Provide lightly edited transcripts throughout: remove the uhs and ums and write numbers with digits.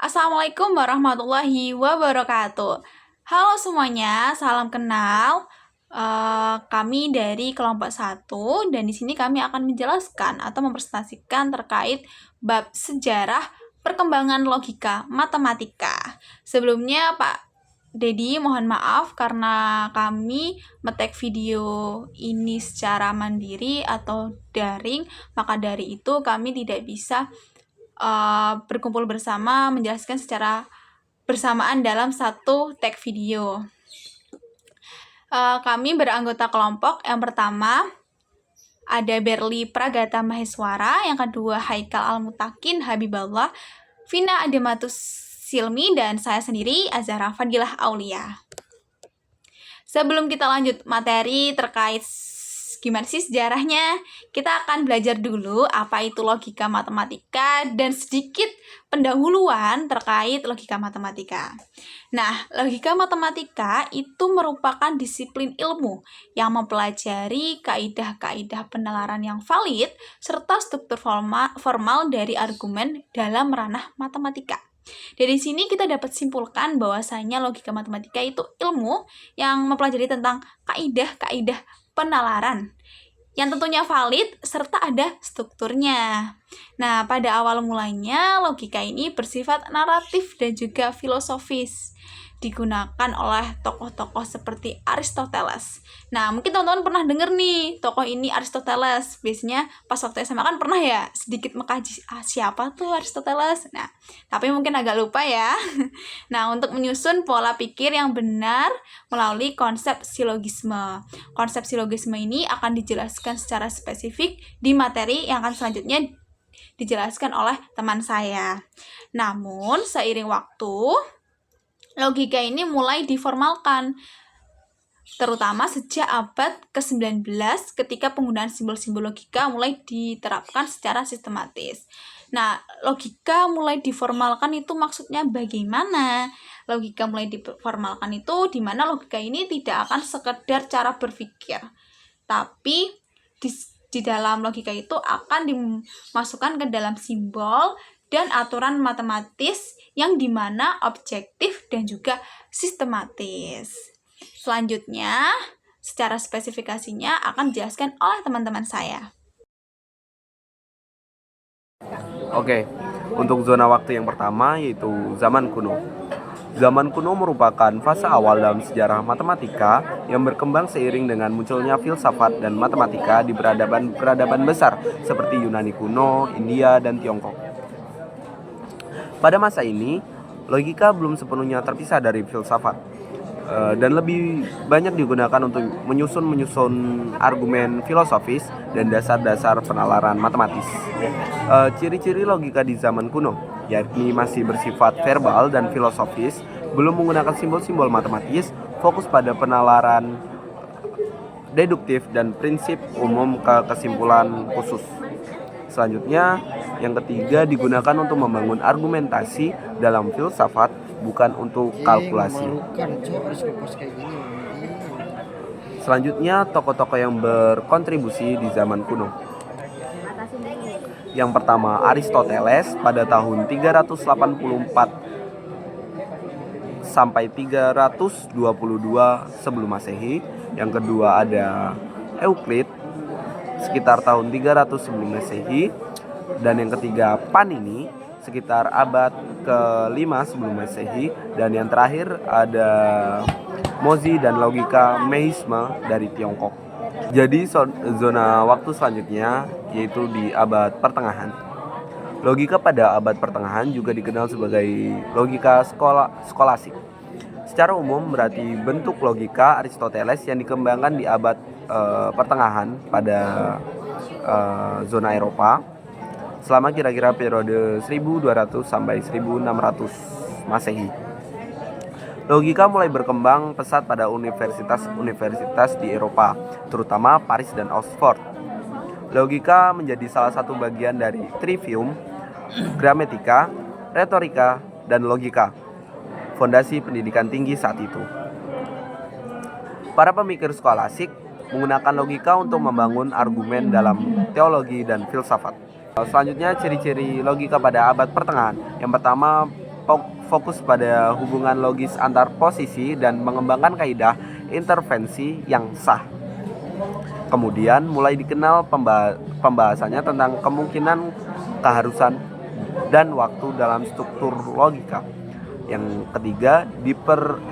Assalamualaikum warahmatullahi wabarakatuh. Halo semuanya, salam kenal. Kami dari kelompok 1 dan di sini kami akan menjelaskan atau mempresentasikan terkait bab sejarah perkembangan logika matematika. Sebelumnya Pak Dedi mohon maaf karena kami nge-tag video ini secara mandiri atau daring, maka dari itu kami tidak bisa berkumpul bersama menjelaskan secara bersamaan dalam satu tag video. Kami beranggota kelompok. Yang pertama ada Berli Pragata Maheswara, yang kedua Haikal Al-Mutakin Habiballah, Vina Adematus Silmi, dan saya sendiri Azhara Fadilah Aulia. Sebelum kita lanjut materi terkait gimana sih sejarahnya, kita akan belajar dulu apa itu logika matematika dan sedikit pendahuluan terkait logika matematika. Nah, logika matematika itu merupakan disiplin ilmu yang mempelajari kaidah-kaidah penalaran yang valid serta struktur formal dari argumen dalam ranah matematika. Dari sini kita dapat simpulkan bahwasanya logika matematika itu ilmu yang mempelajari tentang kaidah-kaidah penalaran yang tentunya valid serta ada strukturnya. Nah, pada awal mulanya logika ini bersifat naratif dan juga filosofis, digunakan oleh tokoh-tokoh seperti Aristoteles. Nah, mungkin teman-teman pernah dengar nih tokoh ini Aristoteles. Biasanya pas waktu SMA kan pernah ya sedikit mengkaji siapa tuh Aristoteles. Nah, tapi mungkin agak lupa ya. Nah, untuk menyusun pola pikir yang benar melalui konsep silogisme. Konsep silogisme ini akan dijelaskan secara spesifik di materi yang akan selanjutnya dijelaskan oleh teman saya. Namun, seiring waktu, logika ini mulai diformalkan, terutama sejak abad ke-19 ketika penggunaan simbol-simbol logika mulai diterapkan secara sistematis. Nah, logika mulai diformalkan itu maksudnya bagaimana? Logika mulai diformalkan itu di mana logika ini tidak akan sekedar cara berpikir, tapi di dalam logika itu akan dimasukkan ke dalam simbol dan aturan matematis yang dimana objektif dan juga sistematis. Selanjutnya, secara spesifikasinya akan dijelaskan oleh teman-teman saya. Oke, untuk zona waktu yang pertama yaitu zaman kuno. Zaman kuno merupakan fase awal dalam sejarah matematika yang berkembang seiring dengan munculnya filsafat dan matematika di peradaban besar seperti Yunani kuno, India, dan Tiongkok. Pada masa ini, logika belum sepenuhnya terpisah dari filsafat dan lebih banyak digunakan untuk menyusun argumen filosofis dan dasar-dasar penalaran matematis. Ciri-ciri logika di zaman kuno, yakni masih bersifat verbal dan filosofis, belum menggunakan simbol-simbol matematis, fokus pada penalaran deduktif dan prinsip umum ke kesimpulan khusus. Selanjutnya, yang ketiga digunakan untuk membangun argumentasi dalam filsafat, bukan untuk kalkulasi. Selanjutnya, tokoh-tokoh yang berkontribusi di zaman kuno. Yang pertama, Aristoteles pada tahun 384 sampai 322 sebelum Masehi. Yang kedua ada Euclid sekitar tahun 300 sebelum Masehi. Dan yang ketiga Panini sekitar abad ke-5 sebelum Masehi. Dan yang terakhir ada Mozi dan logika Meisme dari Tiongkok. Jadi zona waktu selanjutnya yaitu di abad pertengahan. Logika pada abad pertengahan juga dikenal sebagai logika skolastik. Secara umum berarti bentuk logika Aristoteles yang dikembangkan di abad pertengahan pada zona Eropa selama kira-kira periode 1200 sampai 1600 Masehi. Logika mulai berkembang pesat pada universitas-universitas di Eropa, terutama Paris dan Oxford. Logika menjadi salah satu bagian dari trivium, gramatika, retorika, dan logika, fondasi pendidikan tinggi saat itu. Para pemikir skolastik menggunakan logika untuk membangun argumen dalam teologi dan filsafat. Selanjutnya, ciri-ciri logika pada abad pertengahan. Yang pertama, fokus pada hubungan logis antar posisi dan mengembangkan kaidah intervensi yang sah. Kemudian mulai dikenal pembahasannya tentang kemungkinan, keharusan, dan waktu dalam struktur logika. Yang ketiga,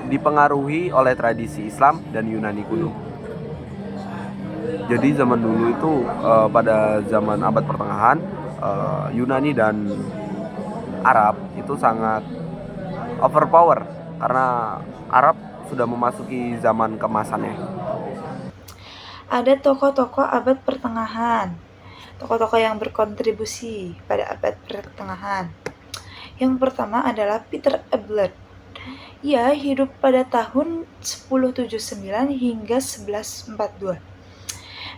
dipengaruhi oleh tradisi Islam dan Yunani kuno. Jadi zaman dulu itu pada zaman abad pertengahan, Yunani dan Arab itu sangat overpower karena Arab sudah memasuki zaman keemasannya. Ada tokoh-tokoh abad pertengahan, tokoh-tokoh yang berkontribusi pada abad pertengahan. Yang pertama adalah Peter Abelard. Ia hidup pada tahun 1079 hingga 1142.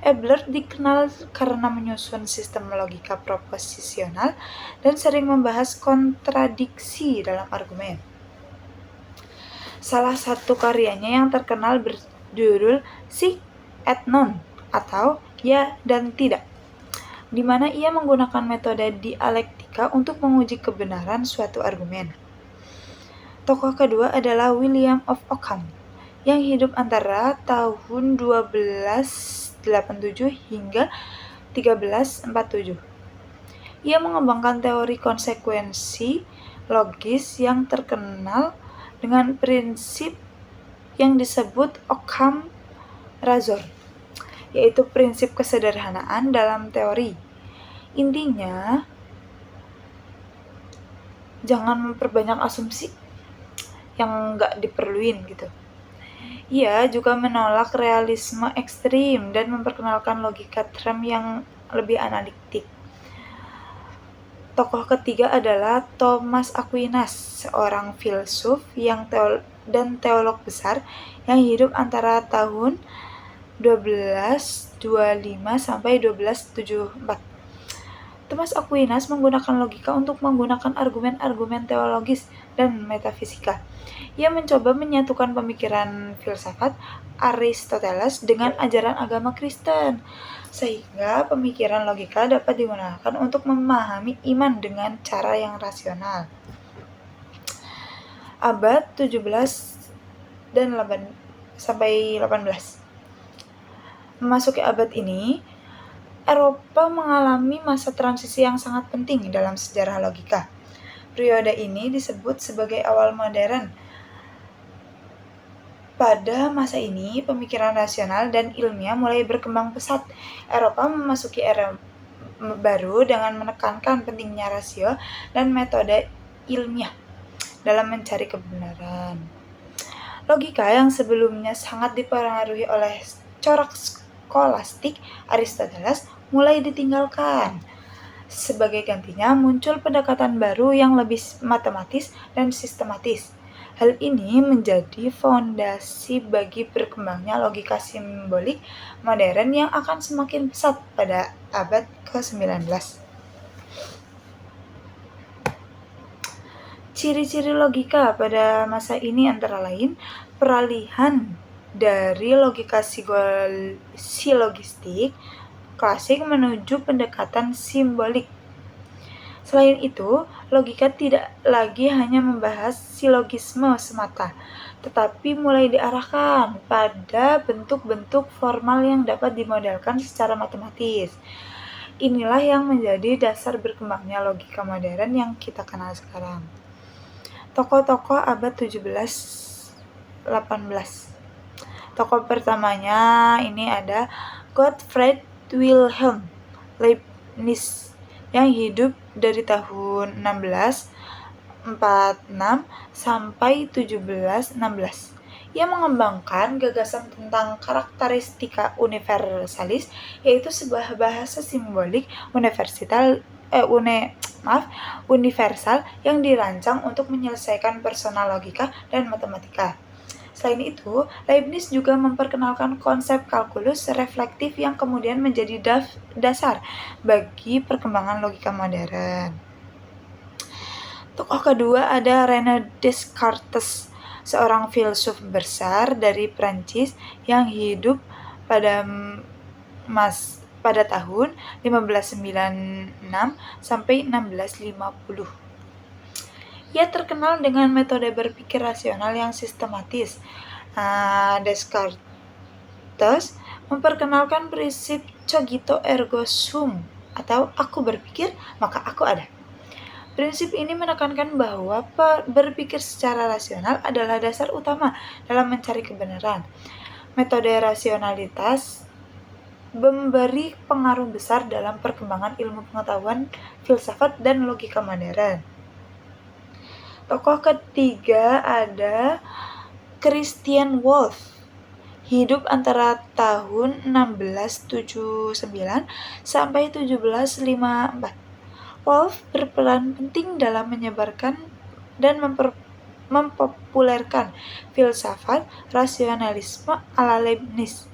Abelard dikenal karena menyusun sistem logika proposisional dan sering membahas kontradiksi dalam argumen. Salah satu karyanya yang terkenal berjudul Sic et Non atau Ya dan Tidak, di mana ia menggunakan metode dialektika untuk menguji kebenaran suatu argumen. Tokoh kedua adalah William of Ockham, yang hidup antara tahun 1287 hingga 1347. Ia mengembangkan teori konsekuensi logis yang terkenal dengan prinsip yang disebut Occam Razor, yaitu prinsip kesederhanaan dalam teori. Intinya, jangan memperbanyak asumsi yang nggak diperluin gitu. Ia juga menolak realisme ekstrim dan memperkenalkan logika term yang lebih analitik. Tokoh ketiga adalah Thomas Aquinas, seorang filsuf dan teolog besar yang hidup antara tahun 1225 sampai 1274. Thomas Aquinas menggunakan logika untuk menggunakan argumen-argumen teologis dan metafisika. Ia mencoba menyatukan pemikiran filsafat Aristoteles dengan ajaran agama Kristen, sehingga pemikiran logika dapat digunakan untuk memahami iman dengan cara yang rasional. Abad 17 dan 18. Memasuki abad ini, Eropa mengalami masa transisi yang sangat penting dalam sejarah logika. Periode ini disebut sebagai awal modern. Pada masa ini, pemikiran rasional dan ilmiah mulai berkembang pesat. Eropa memasuki era baru dengan menekankan pentingnya rasio dan metode ilmiah dalam mencari kebenaran. Logika yang sebelumnya sangat dipengaruhi oleh corak skolastik Aristoteles mulai ditinggalkan. Sebagai gantinya, muncul pendekatan baru yang lebih matematis dan sistematis. Hal ini menjadi fondasi bagi berkembangnya logika simbolik modern yang akan semakin pesat pada abad ke-19. Ciri-ciri logika pada masa ini antara lain peralihan dari logika silogistik klasik menuju pendekatan simbolik. Selain itu, logika tidak lagi hanya membahas silogisme semata, tetapi mulai diarahkan pada bentuk-bentuk formal yang dapat dimodelkan secara matematis. Inilah yang menjadi dasar berkembangnya logika modern yang kita kenal sekarang. Tokoh-tokoh abad 17-18. Tokoh pertamanya ini ada Gottfried Wilhelm Leibniz, yang hidup dari tahun 1646 sampai 1716. Ia mengembangkan gagasan tentang karakteristika universalis, yaitu sebuah bahasa simbolik universal yang dirancang untuk menyelesaikan personal logika dan matematika. Selain itu, Leibniz juga memperkenalkan konsep kalkulus reflektif yang kemudian menjadi dasar bagi perkembangan logika modern. Tokoh kedua ada René Descartes, seorang filsuf besar dari Prancis yang hidup pada tahun 1596 sampai 1650. Ia terkenal dengan metode berpikir rasional yang sistematis. Descartes memperkenalkan prinsip cogito ergo sum atau aku berpikir maka aku ada. Prinsip ini menekankan bahwa berpikir secara rasional adalah dasar utama dalam mencari kebenaran. Metode rasionalitas memberi pengaruh besar dalam perkembangan ilmu pengetahuan, filsafat, dan logika modern. Tokoh ketiga ada Christian Wolff. Hidup antara tahun 1679 sampai 1754. Wolff berperan penting dalam menyebarkan dan mempopulerkan filsafat rasionalisme ala Leibniz.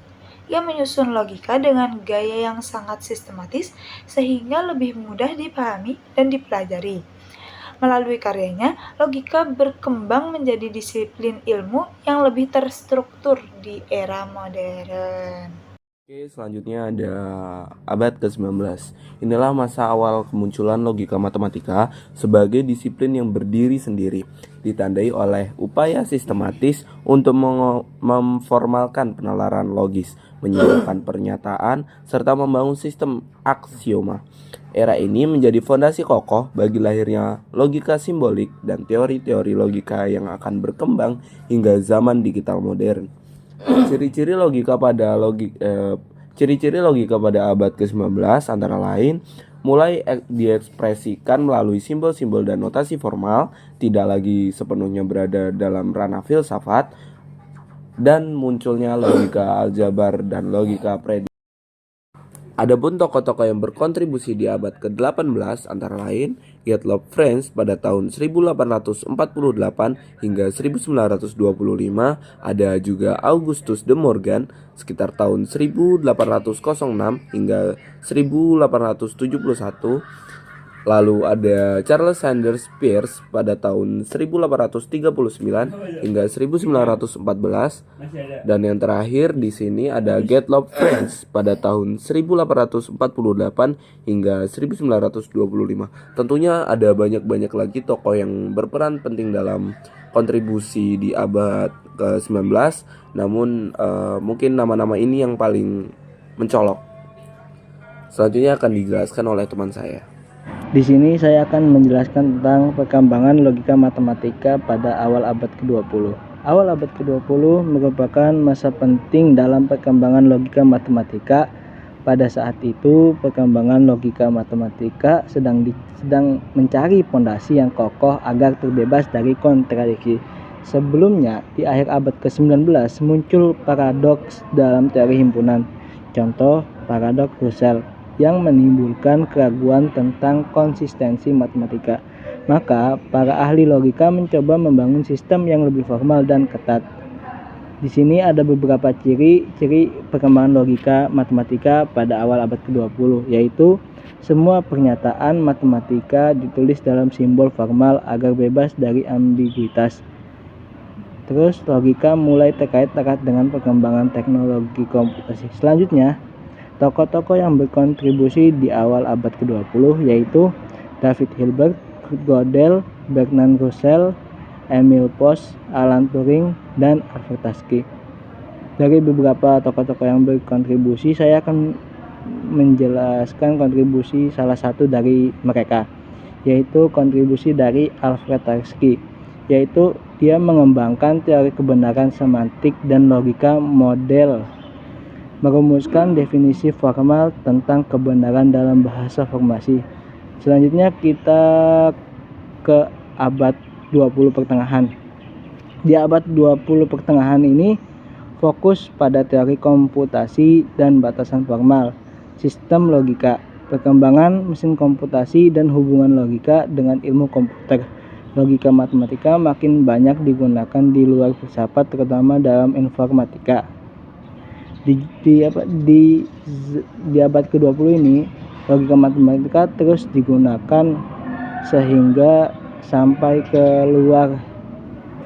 Ia menyusun logika dengan gaya yang sangat sistematis sehingga lebih mudah dipahami dan dipelajari. Melalui karyanya, logika berkembang menjadi disiplin ilmu yang lebih terstruktur di era modern. Oke, selanjutnya ada abad ke-19. Inilah masa awal kemunculan logika matematika sebagai disiplin yang berdiri sendiri, ditandai oleh upaya sistematis untuk memformalkan penalaran logis, menyimpulkan pernyataan, serta membangun sistem aksioma. Era ini menjadi fondasi kokoh bagi lahirnya logika simbolik dan teori-teori logika yang akan berkembang hingga zaman digital modern. Ciri-ciri logika pada abad ke-19 antara lain mulai diekspresikan melalui simbol-simbol dan notasi formal, tidak lagi sepenuhnya berada dalam ranah filsafat, dan munculnya logika aljabar dan logika prediksi. Adapun tokoh-tokoh yang berkontribusi di abad ke-18 antara lain Gottlob Frege pada tahun 1848 hingga 1925, ada juga Augustus de Morgan sekitar tahun 1806 hingga 1871. Lalu ada Charles Sanders Peirce pada tahun 1839 hingga 1914, dan yang terakhir di sini ada Gottlob Frege pada tahun 1848 hingga 1925. Tentunya ada banyak lagi tokoh yang berperan penting dalam kontribusi di abad ke-19, namun mungkin nama-nama ini yang paling mencolok. Selanjutnya akan dijelaskan oleh teman saya. Di sini saya akan menjelaskan tentang perkembangan logika matematika pada awal abad ke-20. Awal abad ke-20 merupakan masa penting dalam perkembangan logika matematika. Pada saat itu, perkembangan logika matematika sedang mencari fondasi yang kokoh agar terbebas dari kontradiksi. Sebelumnya, di akhir abad ke-19 muncul paradoks dalam teori himpunan. Contoh, paradoks Russell yang menimbulkan keraguan tentang konsistensi matematika. Maka, para ahli logika mencoba membangun sistem yang lebih formal dan ketat. Di sini ada beberapa ciri-ciri perkembangan logika matematika pada awal abad ke-20, yaitu semua pernyataan matematika ditulis dalam simbol formal agar bebas dari ambiguitas. Terus, logika mulai terkait-erat dengan perkembangan teknologi komputasi. Selanjutnya, tokoh-tokoh yang berkontribusi di awal abad ke-20 yaitu David Hilbert, Gödel, Bertrand Russell, Emil Post, Alan Turing, dan Albert Tarski. Dari beberapa tokoh-tokoh yang berkontribusi, saya akan menjelaskan kontribusi salah satu dari mereka, yaitu kontribusi dari Albert Tarski, yaitu dia mengembangkan teori kebenaran semantik dan logika model, merumuskan definisi formal tentang kebenaran dalam bahasa formasi. Selanjutnya kita ke abad 20 pertengahan. Di abad 20 pertengahan ini fokus pada teori komputasi dan batasan formal, sistem logika, perkembangan mesin komputasi dan hubungan logika dengan ilmu komputer. Logika matematika makin banyak digunakan di luar filsafat, terutama dalam informatika. Di abad ke-20 ini logika matematika terus digunakan sehingga sampai ke luar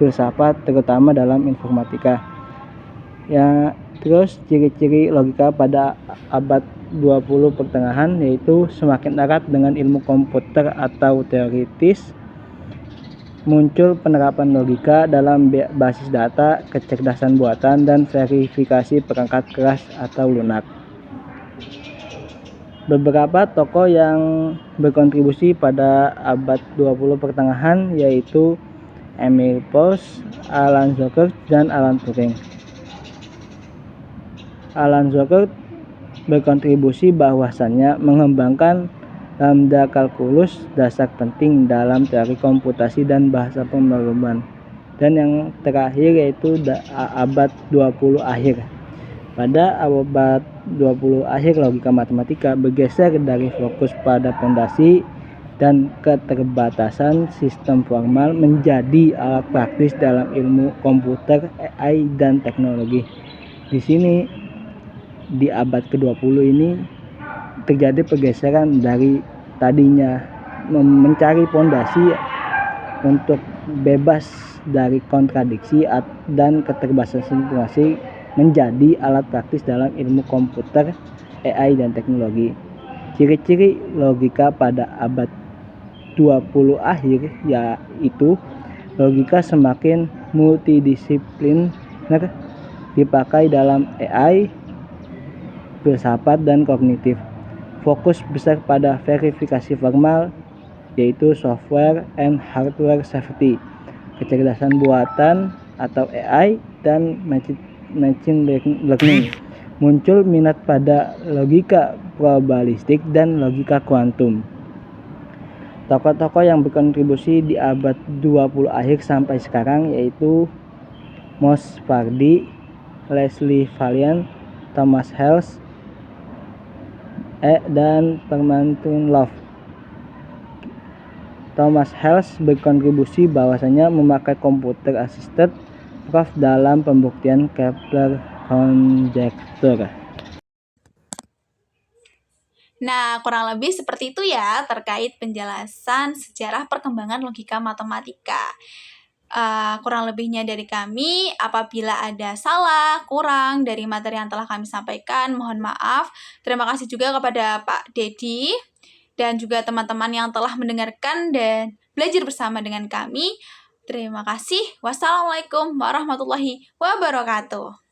filsafat, terutama dalam informatika. Ya, terus ciri-ciri logika pada abad 20 pertengahan yaitu semakin erat dengan ilmu komputer atau teoritis, muncul penerapan logika dalam basis data, kecerdasan buatan, dan verifikasi perangkat keras atau lunak. Beberapa tokoh yang berkontribusi pada abad 20 pertengahan yaitu Emil Post, Alan Shepard, dan Alan Turing. Alan Shepard berkontribusi bahwasannya mengembangkan lambda kalkulus, dasar penting dalam teori komputasi dan bahasa pemrograman. Dan yang terakhir yaitu abad 20 akhir. Pada abad 20 akhir, logika matematika bergeser dari fokus pada fondasi dan keterbatasan sistem formal menjadi alat praktis dalam ilmu komputer, AI, dan teknologi. Di sini, di abad ke-20 ini, terjadi pergeseran dari tadinya mencari fondasi untuk bebas dari kontradiksi dan keterbatasan situasi menjadi alat praktis dalam ilmu komputer, AI, dan teknologi. Ciri-ciri logika pada abad 20 akhir yaitu logika semakin multidisipliner, dipakai dalam AI, filsafat, dan kognitif. Fokus besar pada verifikasi formal, yaitu software and hardware safety, kecerdasan buatan atau AI, dan machine learning. Muncul minat pada logika probabilistik dan logika kuantum. Tokoh-tokoh yang berkontribusi di abad 20 akhir sampai sekarang yaitu Moss Faraday, Leslie Valiant, Thomas Hales, dan Permanentine Love. Thomas Hales berkontribusi bahwasanya memakai computer assisted proof dalam pembuktian Kepler conjecture. Nah, kurang lebih seperti itu ya terkait penjelasan sejarah perkembangan logika matematika. Kurang lebihnya dari kami, apabila ada salah, kurang dari materi yang telah kami sampaikan, mohon maaf. Terima kasih juga kepada Pak Dedi dan juga teman-teman yang telah mendengarkan dan belajar bersama dengan kami. Terima kasih. Wassalamualaikum warahmatullahi wabarakatuh.